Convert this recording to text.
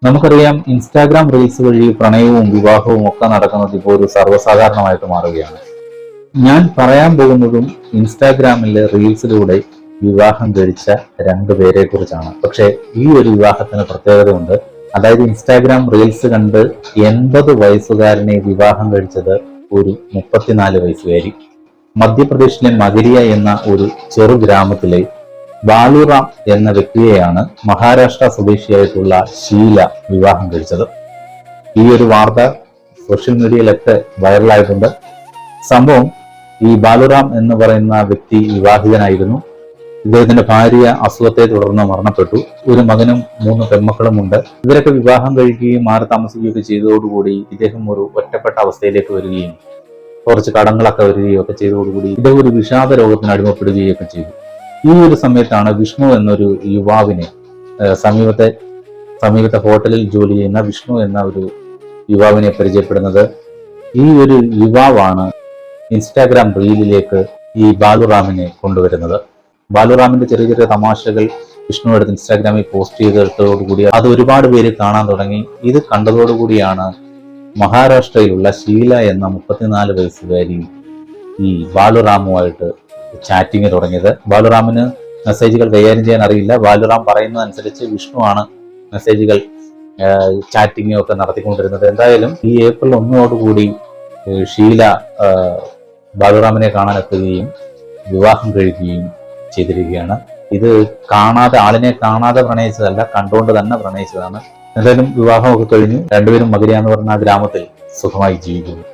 നമുക്കറിയാം, Instagram reels വഴി പ്രണയവും വിവാഹവും ഒക്കെ നടക്കുന്നത് ഇപ്പോൾ ഒരു സർവ്വസാധാരണമായിട്ട് മാറുകയാണ്. ഞാൻ പറയാൻ പോകുന്നതും ഇൻസ്റ്റാഗ്രാമിലെ റീൽസിലൂടെ വിവാഹം കഴിച്ച രണ്ടുപേരെ കുറിച്ചാണ്. പക്ഷേ ഈ ഒരു വിവാഹത്തിന് പ്രത്യേകതയുണ്ട്. അതായത് ഇൻസ്റ്റാഗ്രാം റീൽസ് കണ്ട് 80 വയസ്സുകാരനെ വിവാഹം കഴിച്ചത് ഒരു 34 വയസ്സുകാരി. മധ്യപ്രദേശിലെ മകരിയ എന്ന ഒരു ചെറു ഗ്രാമത്തിലെ ബാലുറാം എന്ന വ്യക്തിയെയാണ് മഹാരാഷ്ട്ര സ്വദേശിയായിട്ടുള്ള ഷീല വിവാഹം കഴിച്ചത്. ഈ ഒരു വാർത്ത സോഷ്യൽ മീഡിയയിലൊക്കെ വൈറലായിട്ടുണ്ട്. സംഭവം, ഈ ബാലുറാം എന്ന് പറയുന്ന വ്യക്തി വിവാഹിതനായിരുന്നു. ഇദ്ദേഹത്തിന്റെ ഭാര്യ അസുഖത്തെ തുടർന്ന് മരണപ്പെട്ടു. ഒരു മകനും 3 പെൺമക്കളുമുണ്ട്. ഇവരൊക്കെ വിവാഹം കഴിക്കുകയും മാറി താമസിക്കുകയൊക്കെ ചെയ്തതോടുകൂടി ഇദ്ദേഹം ഒരു ഒറ്റപ്പെട്ട അവസ്ഥയിലേക്ക് വരികയും കുറച്ച് കടങ്ങളൊക്കെ വരികയും ഒക്കെ ചെയ്തതോടുകൂടി ഇദ്ദേഹം ഒരു വിഷാദ രോഗത്തിന് അടിമപ്പെടുകയൊക്കെ ചെയ്തു. ഈ ഒരു സമയത്താണ് വിഷ്ണു എന്നൊരു യുവാവിനെ, സമീപത്തെ ഹോട്ടലിൽ ജോലി ചെയ്യുന്ന വിഷ്ണു എന്ന ഒരു യുവാവിനെ പരിചയപ്പെടുന്നത്. ഈ ഒരു യുവാവാണ് ഇൻസ്റ്റാഗ്രാം റീലിലേക്ക് ഈ ബാലുറാമിനെ കൊണ്ടുവരുന്നത്. ബാലുറാമിന്റെ ചെറിയ ചെറിയ തമാശകൾ വിഷ്ണു എടുത്ത് ഇൻസ്റ്റാഗ്രാമിൽ പോസ്റ്റ് ചെയ്തതോടുകൂടി അത് ഒരുപാട് പേര് കാണാൻ തുടങ്ങി. ഇത് കണ്ടതോടുകൂടിയാണ് മഹാരാഷ്ട്രയിലുള്ള ഷീല എന്ന 34 വയസ്സുകാരി ഈ ബാലുറാമുമായിട്ട് ചാറ്റിങ് തുടങ്ങിയത്. ബാലുറാമിന് മെസ്സേജുകൾ കൈകാര്യം ചെയ്യാൻ അറിയില്ല. ബാലുറാം പറയുന്നതനുസരിച്ച് വിഷ്ണു ആണ് മെസ്സേജുകൾ ചാറ്റിങ്ങും ഒക്കെ നടത്തിക്കൊണ്ടിരുന്നത്. എന്തായാലും ഈ ഏപ്രിൽ 1 ഷീല ബാലുറാമിനെ കാണാനെത്തുകയും വിവാഹം കഴിക്കുകയും ചെയ്തിരിക്കുകയാണ്. ഇത് ആളിനെ കാണാതെ പ്രണയിച്ചതല്ല, കണ്ടുകൊണ്ട് തന്നെ പ്രണയിച്ചതാണ്. എന്തായാലും വിവാഹമൊക്കെ കഴിഞ്ഞു. രണ്ടുപേരും മകരിയ എന്ന് പറഞ്ഞ ആ ഗ്രാമത്തിൽ സുഖമായി ജീവിക്കുന്നു.